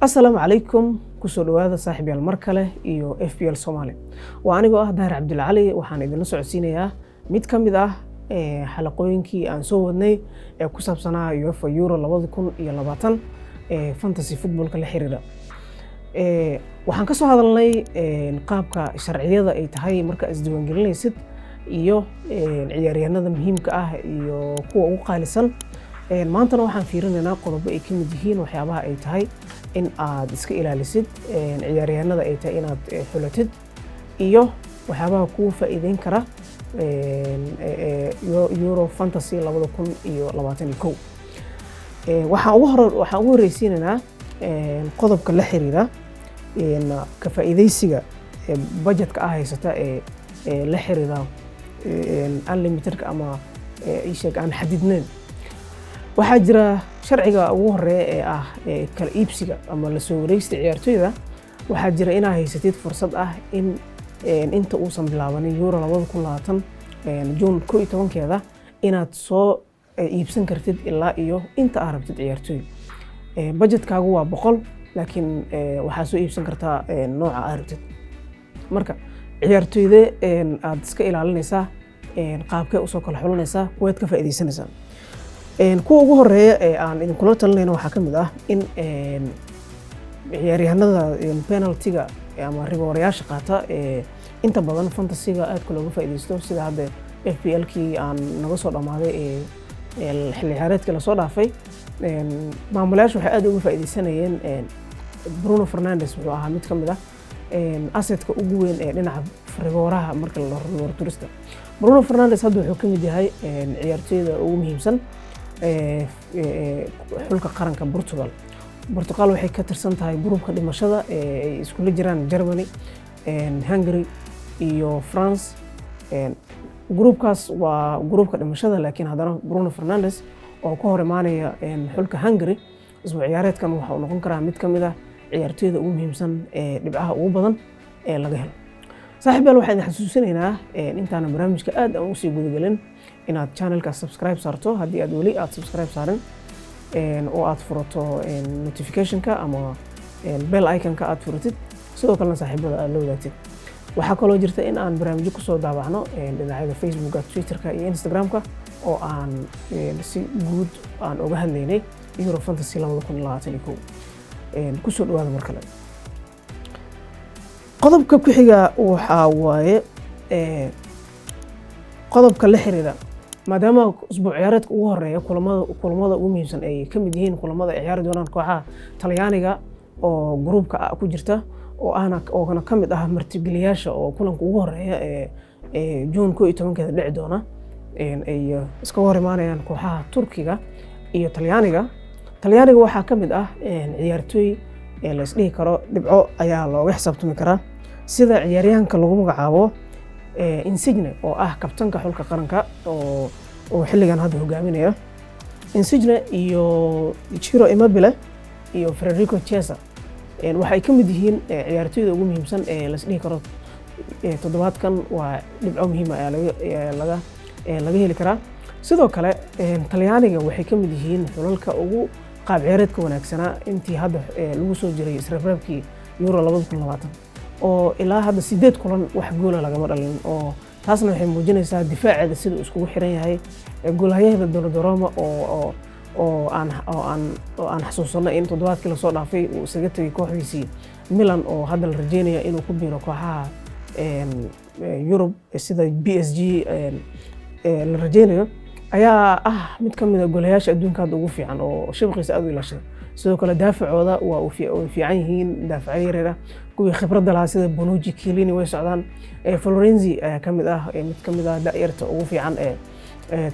السلام عليكم kusoo dhawaada saaxiibayaal mar kale iyo FPL Soomaali waa anigoo ah Daahir Cabdul Cali waxaan idin socodsiinayaa mid ka mid ah xalaqooyinkii aan soo wadnay ee ku saabsanaa UEFA Euro 2020 fantasy footballka la xiriira waxaan ka soo hadalnay qaabka sharciyada ay tahay marka isdiiwaangelinaysid iyo ciyaaryahanada muhiimka ah iyo kuwa ugu qaalisan maantana waxaan fiirinaynaa qodobo ay ka mid yihiin waxyaabaha ay tahay in aad iska ilaalisid ciyaaryahanada ay tahay inaad xulatid iyo waxyaabaha kuu faa'iideyn kara Euro Fantasy 2021 waxaan ugu horeysiinaynaa qodobka la xiriira ka faa'iideysiga budgetka ah haysata ee la xiriira unlimitedka ama isheeg aan xadidnayn waxaa jira sharciga ugu horeeya ee ah kala iibsiga ama la soo wareegista ciyaartoyda waxaa jira inaad haysatid fursad ah in inta uusan bilaabanin Euro 2020 June 11keeda inaad soo iibsan kartid ilaa iyo inta aad rabtid ciyaartoy budgetkaagu waa 100 laakiin waxaa soo iibsan kartaa nooca aad rabtid marka ciyaartoyda aad iska ilaalinaysaa qaabkee usoo kala xulanaysaa kuwaad ka faa'iideysanaysaa kuwa ugu horeeya ee aan idin kula talinayno waxaa ka mid ah in ciyaaryahanada penalty-ga ama rigoorayaasha qaata inta badan fantasy-ga aad looga faa'iideysto sida hadda FPL-kii aan naga soo dhamaaday xilli ciyaareedkii la soo dhaafay maamulayaashu waxay aad uga faa'iideysanayeen Bruno Fernandes wuxuu ahaa mid ka mid ah assetka ugu weyn ee dhinaca rigooraha marka la rigoor turista Bruno Fernandes hadda wuxuu ka mid yahay ciyaartoyda ugu muhiimsan xulka qaranka Portugal waxay ka tirsan tahay gruupka dhimashada ay isku la jiraan Germany Hungary iyo France gruupkaas waa gruupka dhimashada laakiin haddana Bruno Fernandes oo ka hor imaanaya xulka Hungary isbuuc ciyaareedkan waxa uu noqon karaa mid ka mid ah ciyaartoyda ugu muhiimsan ee dhibcaha ugu badan ee laga helo saaxiibayaal waxaan xasuusinaynaa intaan barnaamijka aad aan u sii gudagelin inaad channelka subscribe saarto haddii aad weli aad subscribe saarin oo aad furato notification-ka ama bell icon-ka aad furatid sidoo kalena saaxiibada aad la wadaagtid waxaa kaloo jirta in aan barnaamijyo ku soo daabacno dhinacyada Facebook-ka, Twitter-ka iyo Instagram-ka oo aan si guud aan uga hadlaynay Euro Fantasy 2021 ku soo dhawaada mar kale qodobka ku xiga waxa waaye qodobka la xiriira maadaama usbuuc ciyaareedka ugu horeeya kulamada ugu muhiimsan ay ka mid yihiin kulamada ay ciyaari doonaan kooxaha Talyaaniga oo gruupka ku jirta oo ka mid ah martigeliyaasha oo kulanka ugu horeeya ee June 11keeda dhici doona ay iska hor imaanayaan kooxaha Turkiga iyo Talyaaniga waxaa ka mid ah ciyaartoy la isdhihi karo dhibco ayaa looga xisaabtami karaa sida ciyaaryahanka lagu magacaabo Insigne oo ah kabtanka xulka qaranka oo xilligan hadda hogaaminaya Insigne iyo Ciro Immobile iyo Federico Chiesa waxay ka mid yihiin ciyaartoyda ugu muhiimsan ee la isdhihi karo toddobaadkan waa dhibco muhiim ah laga heli karaa sidoo kale Talyaaniga waxay ka mid yihiin xulalka ugu qaab ciyaareedka wanaagsanaa intii hadda lagu soo jiray israafraabkii Euro 2020 oo ilaa hadda 8 kulan wax gool lagama dhalin oo taasna waxay muujinaysaa difaaceeda sida uu iskugu xiran yahay goolahayada Donnarumma oo aan xasuusano in toddobaadkii la soo dhaafay uu isaga tagay kooxdiisii Milan oo hadda la rajeynayo inuu ku biiro kooxaha Europe sida PSG la rajeynayo ayaa ah mid ka mid ah goolayaasha adduunka hadda ugu fiican oo shabqiisa aad u ilaashada sidoo kale daafacooda waa u fiican yihiin daafacyada yaryar kuwii khibradda lahaa sida Bonucci, Chiellini way socdaan Florenzi ayaa ka mid ah mid ka mid ah da'yarta ugu fiican ee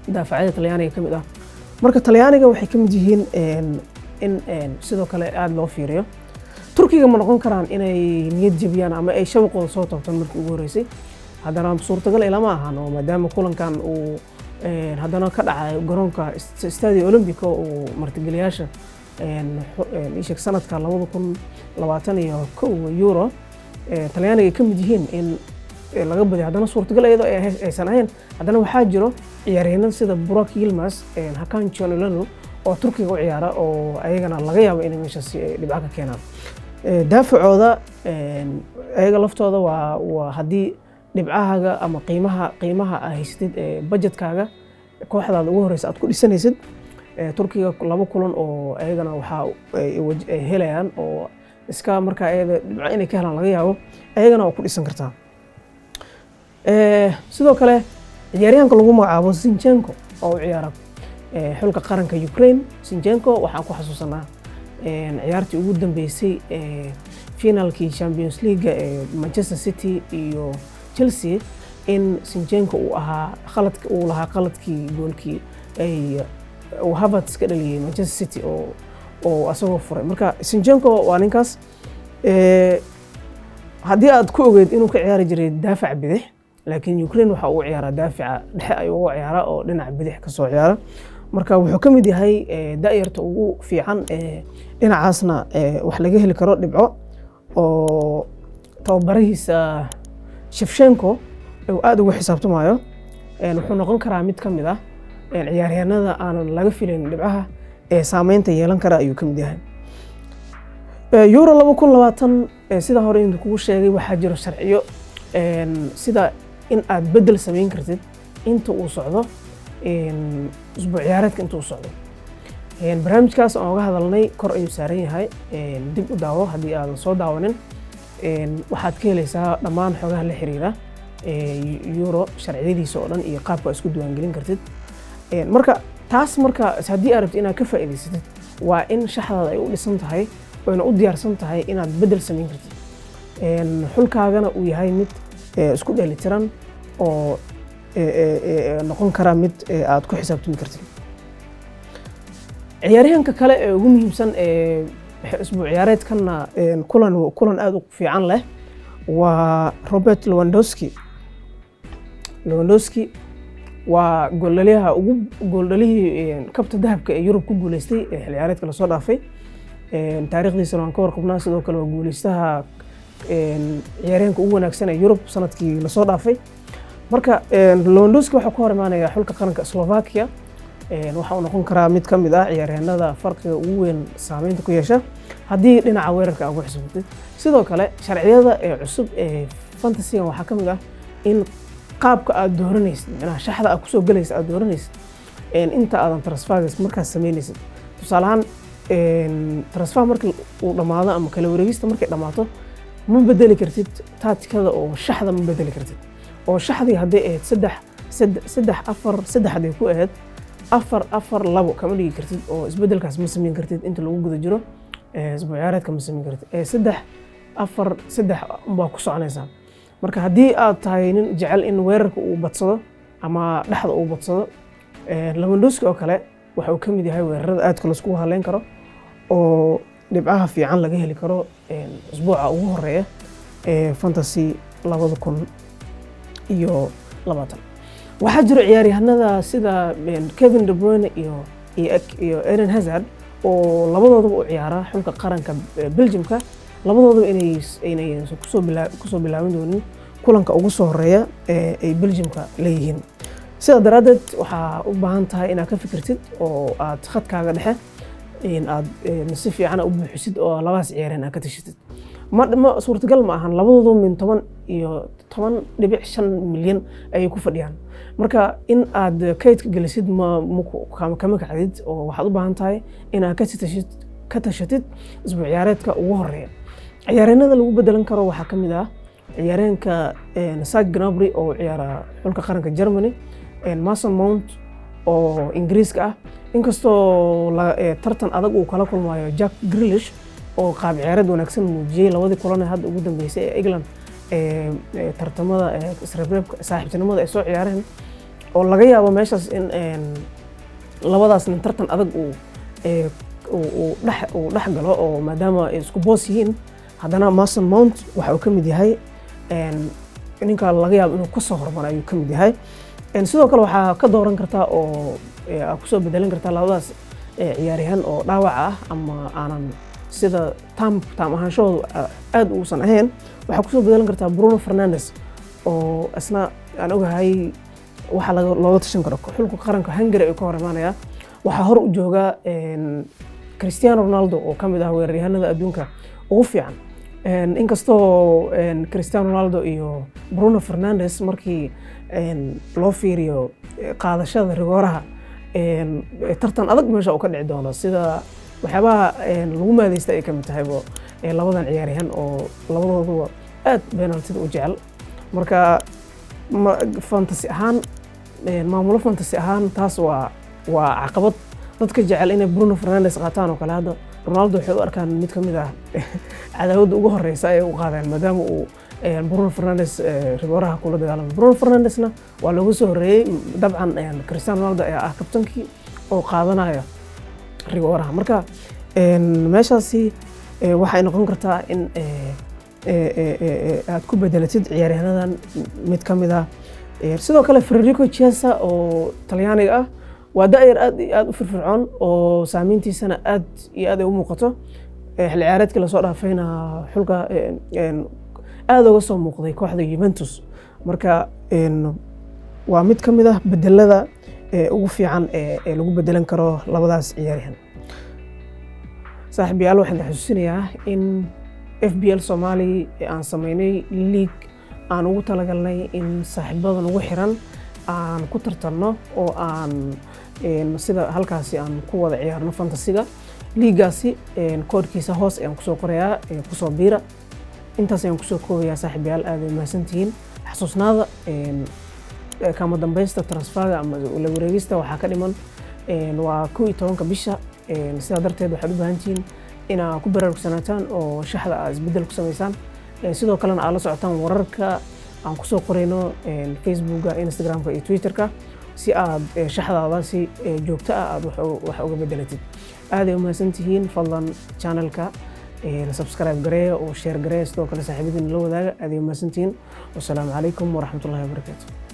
daafacyada Talyaaniga ka mid ah marka Talyaaniga waxay ka mid yihiin in sidoo kale aad loo fiiriyo Turkiga ma noqon karaan inay niyad jabiyaan ama ay shabaqooda soo toobtaan markii ugu horeysay haddana suurtagal ilama ahan oo maadaama kulankan uu haddana ka dhacay garoonka Stadio Olimpico oo martigeliyaasha ishak sanadka 2021 Euro Talyaaniga ka mid yihiin in laga badiyo haddana suurtagal iyadoo aysan ahayn haddana waxaa jiro ciyaaryahanada sida Burak Yilmaz, Hakan Çalhanoğlu oo Turkiga u ciyaara oo ayagana laga yaabo inay meeshaas dhibco ka keenaan daafacooda ayaga laftooda waa haddii dhibcahaaga ama qiimaha aad haysatid budgetkaaga kooxdaada ugu horeysa aad ku dhisanaysid Turkiga 2 kulan oo ayagana waxa ay helayaan oo iska markaa ayada dhibco inay ka helaan laga yaabo ayagana waa ku dhisan kartaa sidoo kale ciyaaryahanka lagu magacaabo Zinchenko oo u ciyaara xulka qaranka Ukraine Zinchenko waxaan ku xasuusanaa ciyaartii ugu dambeysay finalkii Champions League Manchester City iyo Chelsea in Zinchenko uu lahaa qaladkii goolkii ay Havertz ka dhaliyay Manchester City oo asagoo furay marka Zinchenko waa ninkaas haddii aad ku ogeed inuu ka ciyaari jiray daafac bidix laakiin Ukraine waxa uu ciyaaraa daafaca dhexe ayuu u ciyaaraa oo dhinaca bidix ka soo ciyaara marka wuxuu ka mid yahay daayirta ugu fiican dhinacaasna wax laga heli karo dhibco oo tababarihiisa Shevchenko oo aad ugu xisaabtamayo wuxuu noqon karaa mid ka mid ah ciyaaryahanada aanan laga filayn dhibcaha saameynta yeelan kara ayuu ka mid yahay Euro 2020 sida hore inta kugu sheegay waxaa jiro sharciyo sida in aad bedel sameyn kartid inta uu socdo usbuuc ciyaareedka inta uu socdo barnaamijkaas aan uga hadalnay kor ayuu saaran yahay dib u daawo haddii aadan soo daawanin waxaad ka helaysaa dhammaan xogaha la xiriira Euro sharciyadiisa oo dhan iyo qaabka isku diiwaangelin kartid marka haddii aad rabtid inaad ka faa'iidaysatid waa in shaxdaada ay u dhisan tahay oo u diyaarsan tahay inaad bedel sameyn kartid xulkaagana uu yahay mid isku dheelitiran oo noqon kara mid aad ku xisaabtami kartid ciyaaryahanka kale ee ugu muhiimsan isbuuc ciyaareedkana kulan aad u fiican leh waa Robert Lewandowski waa gooldhalihii kabta dahabka ee Yurub ku guuleystay xil ciyaareedka la soo dhaafay taariikhdiisana waan ka warqabnaa sidoo kale waa guuleystaha ciyaaryahanka ugu wanaagsan ee Yurub sanadkii la soo dhaafay marka Lewandowski waxa ku hor imaanaya xulka qaranka Slovakia waxa uu noqon karaa mid ka mid ah ciyaaryahanada farqiga ugu weyn saameynta ku yeesha haddii dhinaca weerarka aad ugu xisbitid sidoo kale sharciyada cusub fantasy waxa ka mid ah in qaabka aad dooranaysid macnaha shaxda aad ku soo galaysid aad dooranaysid inta aadan transfers markaas sameynaysid tusaale ahaan transfer markii uu dhamaado ama kala wareegista markay dhamaato ma bedeli kartid tacticada oo shaxda ma bedeli kartid oo shaxdii haddii ahayd 3-4-3 haddii ku ahayd 4-4-2 kama dhigi kartid oo isbedelkaas ma sameyn kartid inta lagu guda jiro isbuuc ciyaareedka ma sameyn kartid 3-4-3 baa ku soconaysaa marka haddii aad tahay nin jecel in weerarka uu badsado ama dhaxda uu badsado Lewandowski oo kale waxa uu ka mid yahay weerarada aadka la isku haleyn karo oo dhibcaha fiican laga heli karo isbuuca ugu horeeya fantasy 2020 waxaa jiro ciyaaryahanada sida Kevin De Bruyne iyo Eden Hazard oo labadooduba u ciyaara xulka qaranka Belgiumka labadooduba inay kusoo bilaaban doonin kulanka ugu soo horeeya ay Belgiumka leeyihiin sida daraadeed waxaa u baahan tahay inaad ka fikirtid oo aad khadkaaga dhexe in aad si fiican u buuxisid oo labaas ciyaaryahan aad ka tashatid ma suurtagal ma ahan labadoodu min 10.5 milyan ayay ku fadhiyaan marka in aad kaydka gelisid kama kacdid oo waxaad u baahan tahay inaad ka tashatid isbuuc ciyaareedka ugu horeeya ciyaaryahanada lagu bedelan karo waxaa ka mid ah ciyaaryahanka Serge Gnabry oo ciyaara xulka qaranka Germany Mason Mount oo Ingiriiska ah inkastoo tartan adag uu kala kulmayo Jack Grealish oo qaab ciyaareed wanaagsan muujiyay labadii kulan ee hadda ugu dambeysay ee England tartamada isreebreebka saaxiibtinimada ay soo ciyaareen oo laga yaabo meeshaas in labadaas nin tartan adag uu dhex galo oo maadaama ay isku boos yihiin haddana Mason Mount waxa uu ka mid yahay ninka laga yaabo inuu ka soo hormaro ayuu ka mid yahay sidoo kale waxaa ka dooran kartaa oo aad ku soo bedelan kartaa labadaas ciyaaryahan oo dhaawac ah ama aanan sida taam ahaanshoodu aad uusan ahayn waxaa ku soo bedelan kartaa Bruno Fernandes oo asna aan ogahay waxa looga tashan karo xulka qaranka Hungary ay ka hor imaanaya waxaa hor u jooga Cristiano Ronaldo oo ka mid ah weeraryahanada adduunka ugu fiican. Inkastoo Cristiano Ronaldo iyo Bruno Fernandes markii loo fiiriyo qaadashada rigooraha tartan adag meesha uu ka dhici doono sida waxyaabaha lagu maadeysta ay ka mid tahay labadan ciyaaryahan oo labadooduba aad penaltida u jecel. Marka fantasy ahaan maamulo fantasy ahaan taas waa caqabad dadka jecel inay Bruno Fernandes qaataan oo kale. Hadda Ronaldo wuxuu u arkaan mid ka mid ah cadaawadda ugu horeysa ay u qaadeen maadaama uu Bruno Fernandes rigooraha kula dagaalamay. Bruno Fernandesna waa looga soo horeeyay dabcan Cristiano Ronaldo ayaa ah kabtankii oo qaadanaya rigooraha. Marka meeshaasi waxay noqon kartaa in aad ku bedelatid ciyaaryahanadan mid ka mid ah. Sidoo kale Federico Chiesa oo Talyaaniga ah waa daayir aad u firfircoon oo saameyntiisana aad iyo aad ay u muuqato. Xilli ciyaareedkii la soo dhaafayna xulka aad uga soo muuqday kooxda Juventus. Marka waa mid ka mid ah bedelada ugu fiican ee lagu bedelan karo labadaas ciyaaryahan. saaxiibayaal waxaan xasuusinayaa in FBL Somali aan sameynay league aan ugu talagalnay in saaxiibadan ugu xiran aan ku tartanno oo aan sida halkaasi aan ku wada ciyaarno fantasiga. Liigaasi koodkiisa hoos ayaan kusoo qorayaa kusoo biira. intaas ayaan kusoo koobayaa saaxiibayaal, aad ay mahadsantihiin. xasuusnaada kama dambaysta transferga ama la wareegista waxaa ka dhiman waa 11 bisha. sidaa darteed waxaad u baahan tihiin inaad ku baraarugsanataan oo shaxda aad isbeddel ku samaysaan. sidoo kalena aad la socotaan wararka aan kusoo qorayno Facebooka, Instagramka iyo Twitterka si aad shaxdaadaasi joogto ah aad wax uga beddelatid. aad ay u mahadsantihiin. fadlan channelka subscribe gareeya oo share gareeya, sidoo kale saaxiibadiina la wadaaga. aad ay u mahadsantihiin. wassalaamu calaykum waraxmatullaahi wabarakaatuh.